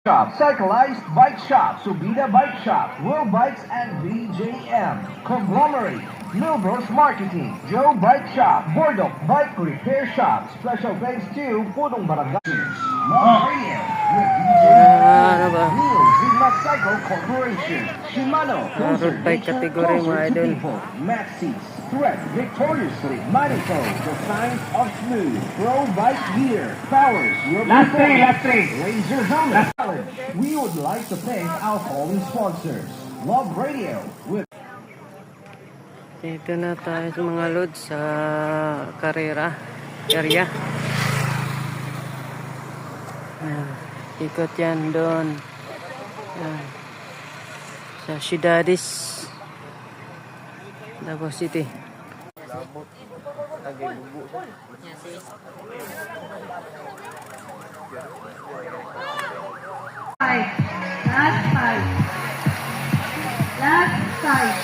Shop, Cyclized Bike Shop, Subida Bike Shop, World Bikes and BJM, Conglomerate, Milbros Marketing, Joe Bike Shop, Bordok Bike Repair Shop, special thanks to Punong Barangay, Love Radio, with ano ba? Neil Zigma Cycle Corporation, Shimano, road bike category, mga idol. Maxis, Thread Victoriously, Manifold, the science of smooth, Pro Bike Gear, powers your performance. Laser Helmet Challenge. We would like to thank our following sponsors. Love Radio with Dito na tayo sa mga loads sa karera area. Ikot yan doon. Sa Ciudades, Davao City. Last five.